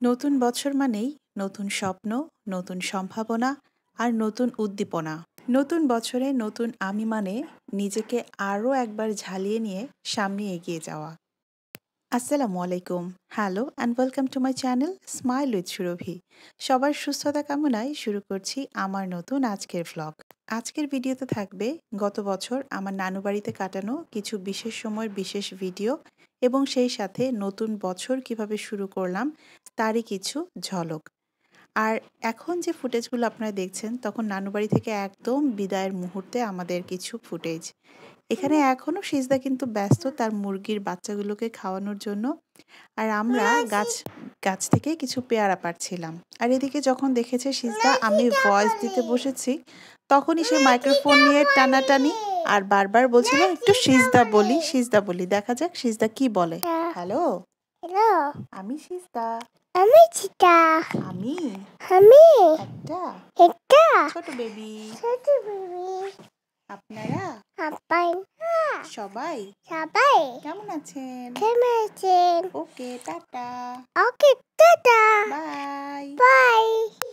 নতুন বছর মানেই নতুন স্বপ্ন, নতুন সম্ভাবনা আর নতুন উদ্দীপনা। নতুন বছরে নতুন আমি মানে নিজেকে আরও একবার ঝালিয়ে নিয়ে সামনে এগিয়ে যাওয়া। আসসালামু আলাইকুম। Hello and welcome to my channel smile with Surabhi. সবার সুস্থতা কামনায় শুরু করছি আমার নতুন আজকের ভ্লগ। আজকের ভিডিওতে থাকবে গত বছর আমার নানু বাড়িতে কাটানো কিছু বিশেষ সময়ের বিশেষ ভিডিও এবং সেই সাথে নতুন বছর কিভাবে শুরু করলাম তারই কিছু ঝলক। আর এখন যে ফুটেজগুলো আপনারা দেখছেন তখন নানু বাড়ি থেকে একদম বিদায়ের মুহূর্তে আমাদের কিছু ফুটেজ। এখানে এখনো সিজদা কিন্তু ব্যস্ত তার মুরগির বাচ্চাগুলোকে খাওয়ানোর জন্য। আর আমরা গাছ থেকে কিছু পেয়ারা পাড়ছিলাম। আর এদিকে যখন দেখেছে সিজদা আমি ভয়েস দিতে বসেছি, তখনই সে মাইক্রোফোন নিয়ে টানাটানি আর বারবার বলছিল একটু সিজদা বলি। দেখা যাক সিজদা কি বলে। হ্যালো, হ্যালো, আমি সিজদা। আমি চিতা। আমি আমি একটা এটা ছোট বেবি। ছোট বেবি। আপনারা আপনারা সবাই সবাই কেমন আছেন? কেমন আছেন? Okay, tata, okay, tata, bye. Bye.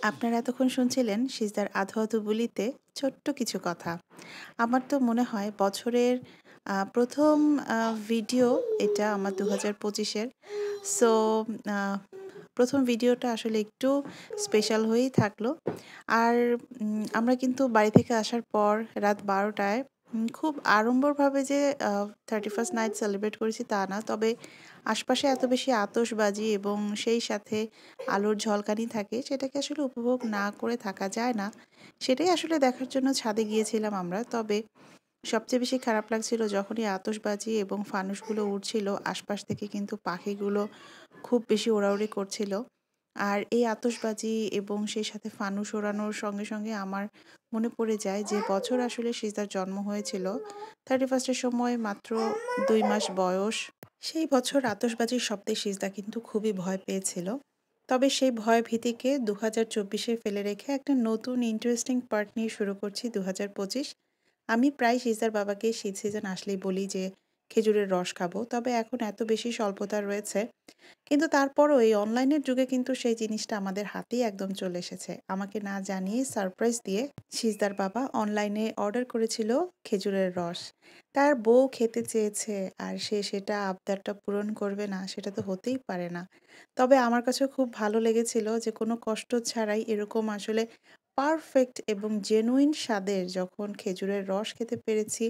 আপনারা এতক্ষণ শুনছিলেন সিজদার আধো আধো বলিতে ছোট্ট কিছু কথা। আমার তো মনে হয় বছরের প্রথম ভিডিও এটা আমার 2025-এর। সো প্রথম ভিডিওটা আসলে একটু স্পেশাল হয়েই থাকলো। আর আমরা কিন্তু বাড়ি থেকে আসার পর রাত 12টায় খুব আড়ম্বরভাবে যে 31st নাইট সেলিব্রেট করেছি তা না, তবে আশপাশে এত বেশি আতশবাজি এবং সেই সাথে আলোর ঝলকানি থাকে, সেটাকে আসলে উপভোগ না করে থাকা যায় না। সেটাই আসলে দেখার জন্য ছাদে গিয়েছিলাম আমরা। তবে সবচেয়ে বেশি খারাপ লাগছিল যখনই আতশবাজি এবং ফানুসগুলো উড়ছিল, আশপাশ থেকে কিন্তু পাখিগুলো খুব বেশি ওড়াউড়ি করছিল। আর এই আতশবাজি এবং সেই সাথে ফানুস ওড়ানোর সঙ্গে সঙ্গে আমার মনে পড়ে যায় যে বছর আসলে সিজদার জন্ম হয়েছিল 31st-এর সময়, মাত্র 2 মাস বয়স। সেই বছর আতশবাজির শব্দে সিজদা কিন্তু খুবই ভয় পেয়েছিল। তবে সেই ভয় ভীতিকে 2024-এ ফেলে রেখে একটা নতুন ইন্টারেস্টিং পার্ট নিয়ে শুরু করছি 2025। আমি প্রায় সিজদার বাবাকে শীত সিজন আসলেই বলি যে খেজুরের রস খাবো, তবে এখন এত বেশি স্বল্পতা রয়েছে, কিন্তু তারপরও এই অনলাইনের যুগে কিন্তু সেই জিনিসটা আমাদের হাতেই একদম চলে এসেছে। আমাকে না জানিয়ে সারপ্রাইজ দিয়ে সিজদার বাবা অনলাইনে অর্ডার করেছিল খেজুরের রস। তার বউ খেতে চেয়েছে আর সে সেটা আবদারটা পূরণ করবে না, সেটা তো হতেই পারে না। তবে আমার কাছে খুব ভালো লেগেছিল যে কোনো কষ্ট ছাড়াই এরকম আসলে পারফেক্ট এবং জেনুইন স্বাদের যখন খেজুরের রস খেতে পেরেছি,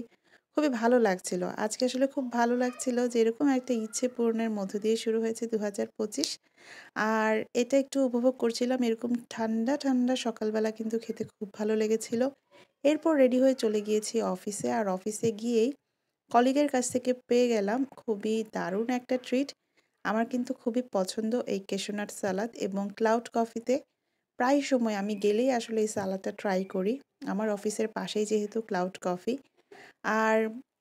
খুবই ভালো লাগছিল। আজকে আসলে খুব ভালো লাগছিল যে এরকম একটা ইচ্ছে পূরণের মধ্য দিয়ে শুরু হয়েছে 2025। আর এটা একটু উপভোগ করছিলাম, এরকম ঠান্ডা ঠান্ডা সকালবেলা কিন্তু খেতে খুব ভালো লেগেছিল। এরপর রেডি হয়ে চলে গিয়েছি অফিসে। আর অফিসে গিয়েই কলিগের কাছ থেকে পেয়ে গেলাম খুবই দারুণ একটা ট্রিট। আমার কিন্তু খুবই পছন্দ এই কেশনাট সালাদ, এবং ক্লাউড কফিতে প্রায় সময় আমি গেলেই আসলে এই সালাদটা ট্রাই করি। আমার অফিসের পাশেই যেহেতু ক্লাউড কফি। আর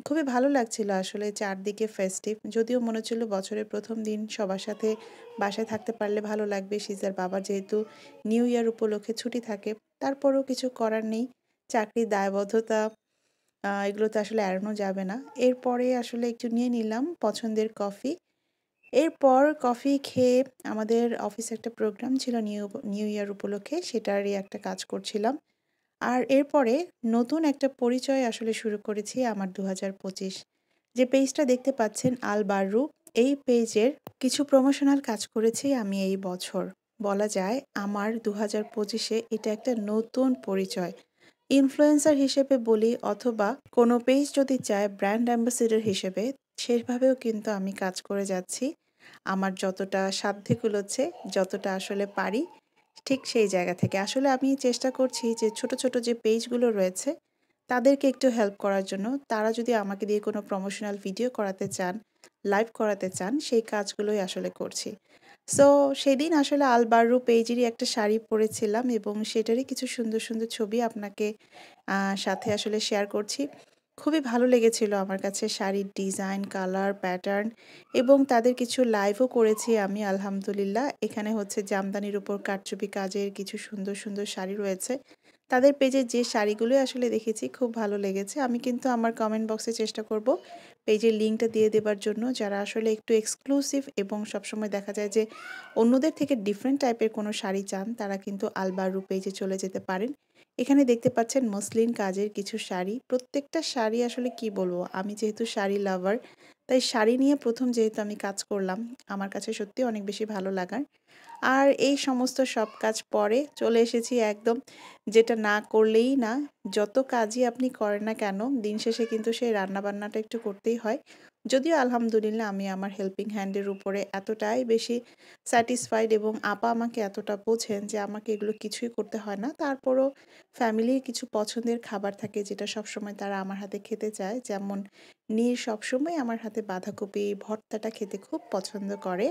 খুবই ভালো লাগছিল আসলে, চারদিকে ফেস্টিভ। যদিও মনে হচ্ছিল বছরের প্রথম দিন সবার সাথে বাসায় থাকতে পারলে ভালো লাগবে। সিজার বাবার যেহেতু নিউ ইয়ার উপলক্ষে ছুটি থাকে, তারপরেও কিছু করার নেই। চাকরির দায়বদ্ধতা, এগুলো তো আসলে এড়ানো যাবে না। এরপরে আসলে একটু নিয়ে নিলাম পছন্দের কফি। এরপর কফি খেয়ে আমাদের অফিসে একটা প্রোগ্রাম ছিল নিউ ইয়ার উপলক্ষে, সেটারই একটা কাজ করছিলাম। আর এরপরে নতুন একটা পরিচয় আসলে শুরু করেছি আমার 2025। যে পেজটা দেখতে পাচ্ছেন আল বাররু, এই পেজের কিছু প্রমোশনাল কাজ করেছি আমি এই বছর। বলা যায় আমার 2025-এ এটা একটা নতুন পরিচয়। ইনফ্লুয়েন্সার হিসেবে বলি, অথবা কোনো পেজ যদি চায় ব্র্যান্ড অ্যাম্বাসেডর হিসেবে, সেভাবেও কিন্তু আমি কাজ করে যাচ্ছি। আমার যতটা সাধ্যে কুলোচ্ছে, যতটা আসলে পারি, ঠিক সেই জায়গা থেকে আসলে আমি চেষ্টা করছি যে ছোট ছোট যে পেজগুলো রয়েছে তাদেরকে একটু হেল্প করার জন্য। তারা যদি আমাকে দিয়ে কোনো প্রমোশনাল ভিডিও করাতে চান, লাইভ করাতে চান, সেই কাজগুলোই আসলে করছি। সো সেদিন আসলে আল বাররু পেজেরই একটা শাড়ি পরেছিলাম এবং সেটারই কিছু সুন্দর সুন্দর ছবি আপনাকে সাথে আসলে শেয়ার করছি। খুবই ভালো লেগেছিল আমার কাছে শাড়ির ডিজাইন, কালার, প্যাটার্ন, এবং তাদের কিছু লাইভও করেছি আমি আলহামদুলিল্লাহ। এখানে হচ্ছে জামদানির উপর কারচুপি কাজের কিছু সুন্দর সুন্দর শাড়ি রয়েছে, তাদের পেজে যে শাড়িগুলোই আসলে দেখেছি খুব ভালো লেগেছে। আমি কিন্তু আমার কমেন্ট বক্সে চেষ্টা করব পেজের লিঙ্কটা দিয়ে দেবার জন্য, যারা আসলে একটু এক্সক্লুসিভ এবং সবসময় দেখা যায় যে অন্যদের থেকে ডিফারেন্ট টাইপের কোনো শাড়ি চান, তারা কিন্তু আলবারু পেজে চলে যেতে পারেন। এখানে দেখতে পাচ্ছেন মসলিন কাজের কিছু শাড়ি। প্রত্যেকটা শাড়ি আসলে কি বলবো, আমি যেহেতু শাড়ি লাভার, তাই শাড়ি নিয়ে প্রথম যেহেতু আমি কাজ করলাম, আমার কাছে সত্যি অনেক বেশি ভালো লাগার। আর এই সমস্ত সব কাজ পরে চলে এসেছি একদম, যেটা না করলেই না। যত কাজই আপনি করেন না কেন, দিন শেষে কিন্তু সেই রান্নাবান্নাটা একটু করতেই হয়। যদিও আলহামদুলিল্লাহ আমি আমার হেল্পিং হ্যান্ডের উপরে এতটাই বেশি স্যাটিসফাইড এবং আপা আমাকে এতটা বোঝেন যে আমাকে এগুলো কিছুই করতে হয় না। তারপরও ফ্যামিলির কিছু পছন্দের খাবার থাকে যেটা সবসময় তারা আমার হাতে খেতে চায়। যেমন নীর সবসময় আমার হাতে বাঁধাকপি ভর্তাটা খেতে খুব পছন্দ করে।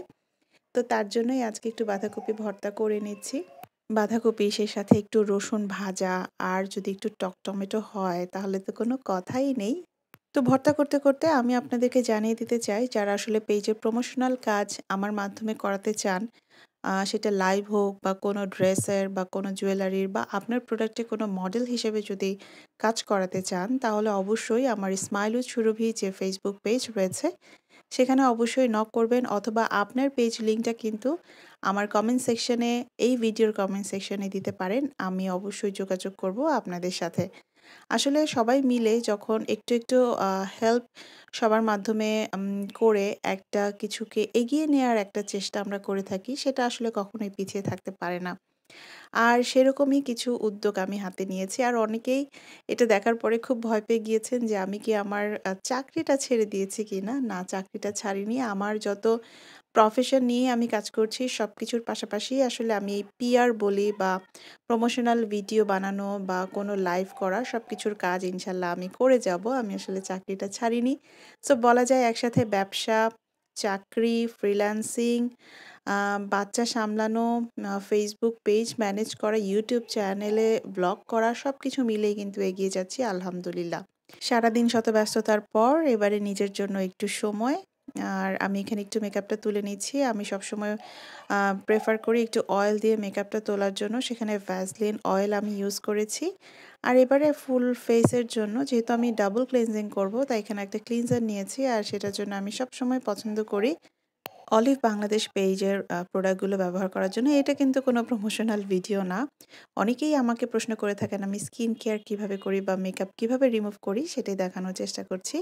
তো তার জন্যই আজকে একটু বাঁধাকপি ভর্তা করে নিচ্ছি। বাঁধাকপি সেই সাথে একটু রসুন ভাজা আর যদি একটু টক টমেটো হয় তাহলে তো কোনো কথাই নেই। তো ভর্তা করতে করতে আমি আপনাদেরকে জানিয়ে দিতে চাই, যারা আসলে পেজের প্রমোশনাল কাজ আমার মাধ্যমে করাতে চান, সেটা লাইভ হোক বা কোনো ড্রেসের বা কোনো জুয়েলারির বা আপনার প্রোডাক্টে কোনো মডেল হিসেবে যদি কাজ করাতে চান, তাহলে অবশ্যই আমার স্মাইল উইথ সুরভি যে ফেসবুক পেজ রয়েছে সেখানে অবশ্যই নক করবেন, অথবা আপনার পেজ লিঙ্কটা কিন্তু আমার কমেন্ট সেকশনে, এই ভিডিওর কমেন্ট সেকশনে দিতে পারেন। আমি অবশ্যই যোগাযোগ করব আপনাদের সাথে। আসলে সবাই মিলে যখন একটু একটু হেল্প সবার মাধ্যমে করে একটা কিছুকে এগিয়ে নেওয়ার একটা চেষ্টা আমরা করে থাকি, সেটা আসলে কখনোই পিছিয়ে থাকতে পারে না। আর সেরকমই কিছু উদ্যোগ আমি হাতে নিয়েছি। আর অনেকেই এটা দেখার পরে খুব ভয় পেয়ে গিয়েছেন যে আমি কি আমার চাকরিটা ছেড়ে দিয়েছি কিনা? না, চাকরিটা ছাড়িনি। আমার যত প্রফেশন নিয়ে আমি কাজ করছি সবকিছুর পাশাপাশি আসলে আমি এই পিআর বলি বা প্রমোশনাল ভিডিও বানানো বা কোনো লাইভ করা সবকিছুর কাজ ইনশাল্লাহ আমি করে যাব। আমি আসলে চাকরিটা ছাড়িনি। সো বলা যায় একসাথে ব্যবসা, চাকরি, ফ্রিল্যান্সিং, বাচ্চা সামলানো, ফেসবুক পেজ ম্যানেজ করা, ইউটিউব চ্যানেলে ব্লগ করা সবকিছু মিলেই কিন্তু এগিয়ে যাচ্ছি আলহামদুলিল্লাহ। সারাদিন শত ব্যস্ততার পর এবারে নিজের জন্য একটু সময়। আর আমি এখানে একটু মেকআপটা তুলে নিচ্ছি। আমি সবসময় প্রেফার করি একটু অয়েল দিয়ে মেকআপটা তোলার জন্য। সেখানে ভ্যাসলিন অয়েল আমি ইউজ করেছি। আর এবারে ফুল ফেসের জন্য যেহেতু আমি ডাবল ক্লিনজিং করব, তাই এখানে একটা ক্লিনজার নিয়েছি। আর সেটার জন্য আমি সবসময় পছন্দ করি অলিভ বাংলাদেশ পেজের প্রোডাক্টগুলো ব্যবহার করার জন্য। এটা কিন্তু কোনো প্রমোশনাল ভিডিও না। অনেকেই আমাকে প্রশ্ন করে থাকেন আমি স্কিন কেয়ার কিভাবে করি বা মেকআপ কিভাবে রিমুভ করি, সেটাই দেখানোর চেষ্টা করছি।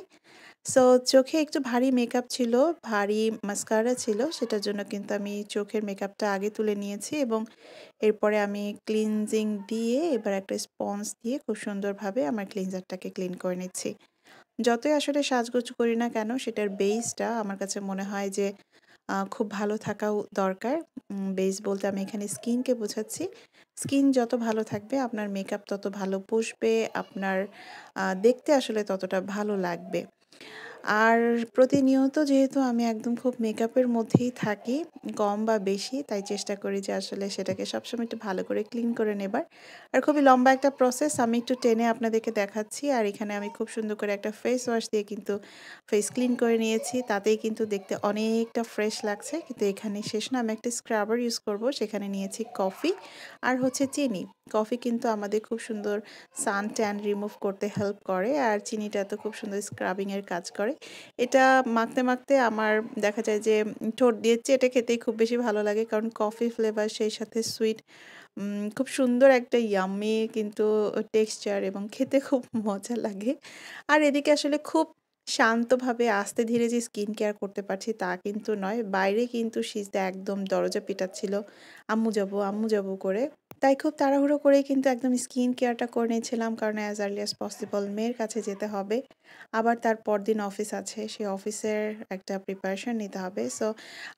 সো চোখে একটু ভারী মেকআপ ছিল, ভারী মাস্কারা ছিল, সেটার জন্য কিন্তু আমি চোখের মেকআপটা আগে তুলে নিয়েছি এবং এরপরে আমি ক্লিনজিং দিয়ে এবার একটা স্পঞ্জ দিয়ে খুব সুন্দরভাবে আমার ক্লিনজারটাকে ক্লিন করে নিচ্ছি। যতই আসলে সাজগোজ করি না কেন, সেটার বেসটা আমার কাছে মনে হয় যে খুব ভালো থাকাও দরকার। বেস বলতে আমি এখানে স্কিনকে বোঝাচ্ছি। স্কিন যত ভালো থাকবে আপনার মেকআপ তত ভালো বসবে, আপনার দেখতে আসলে ততটা ভালো লাগবে। আর প্রতিনিয়ত যেহেতু আমি একদম খুব মেকআপের মধ্যেই থাকি, কম বা বেশি, তাই চেষ্টা করি যে আসলে সেটাকে সবসময় একটু ভালো করে ক্লিন করে নেবার। আর খুবই লম্বা একটা প্রসেস, আমি একটু টেনে আপনাদেরকে দেখাচ্ছি। আর এখানে আমি খুব সুন্দর করে একটা ফেস ওয়াশ দিয়ে কিন্তু ফেস ক্লিন করে নিয়েছি। তাতেই কিন্তু দেখতে অনেকটা ফ্রেশ লাগছে। কিন্তু এখানে শেষ না, আমি একটা স্ক্রাবার ইউজ করব। সেখানে নিয়েছি কফি আর হচ্ছে চিনি। কফি কিন্তু আমাদের খুব সুন্দর সান ট্যান রিমুভ করতে হেল্প করে, আর চিনিটা তো খুব সুন্দর স্ক্রাবিং এর কাজ করে। এটা মাখতে মাখতে আমার দেখা যায় যে ঠোঁট দিয়ে চেটে খেতেই খুব বেশি ভালো লাগে, কারণ কফি ফ্লেভার সেই সাথে সুইট, খুব সুন্দর একটা ইয়াম্মি কিন্তু টেক্সচার এবং খেতে খুব মজা লাগে। আর এদিকে আসলে খুব শান্তভাবে আস্তে ধীরে যে স্কিন কেয়ার করতে পারছি তা কিন্তু নয়। বাইরে কিন্তু সিজদা একদম দরজা পিটাচ্ছিল আম্মু যাবো করে। তাই খুব তাড়াহুড়ো করেই কিন্তু একদম স্কিন কেয়ারটা করে নিয়েছিলাম, কারণ অ্যাজ আর্লি অ্যাজ পসিবল মেয়ের কাছে যেতে হবে। আবার তার পরদিন অফিস আছে, সেই অফিসের একটা প্রিপারেশন নিতে হবে। সো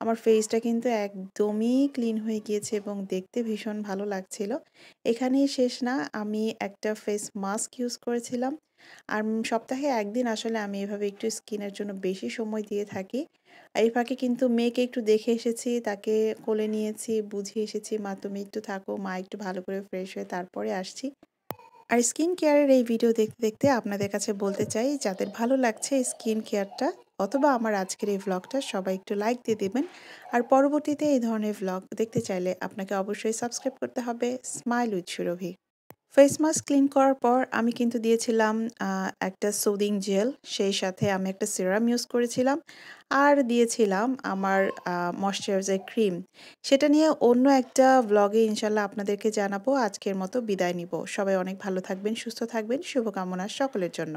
আমার ফেসটা কিন্তু একদমই ক্লিন হয়ে গিয়েছে এবং দেখতে ভীষণ ভালো লাগছিল। এখানেই শেষ না, আমি একটা ফেস মাস্ক ইউজ করেছিলাম। আর সপ্তাহে ১ দিন আসলে আমি এভাবে একটু স্কিনের জন্য বেশি সময় দিয়ে থাকি। এই ফাঁকে কিন্তু মেয়েকে একটু দেখে এসেছি, তাকে কোলে নিয়েছি, বুঝিয়ে এসেছি, "মা তুমি একটু থাকো, মা একটু ভালো করে ফ্রেশ হয়ে তারপরে আসছি।" আর স্কিন কেয়ারের এই ভিডিও দেখতে দেখতে আপনাদের কাছে বলতে চাই, যাদের ভালো লাগছে এই স্কিন কেয়ারটা অথবা আমার আজকের এই ভ্লগটা, সবাই একটু লাইক দিয়ে দিবেন। আর পরবর্তীতে এই ধরনের ভ্লগ দেখতে চাইলে আপনাকে অবশ্যই সাবস্ক্রাইব করতে হবে smile with Surabhi. Face mask clean করার পর আমি কিন্তু দিয়েছিলাম একটা সুদিং জেল, সেই সাথে আমি একটা সিরাম ইউজ করেছিলাম আর দিয়েছিলাম আমার ময়শ্চারাইজার ক্রিম। সেটা নিয়ে অন্য একটা ভ্লগে ইনশাল্লাহ আপনাদেরকে জানাবো। আজকের মতো বিদায় নিব। সবাই অনেক ভালো থাকবেন, সুস্থ থাকবেন। শুভকামনা সকলের জন্য।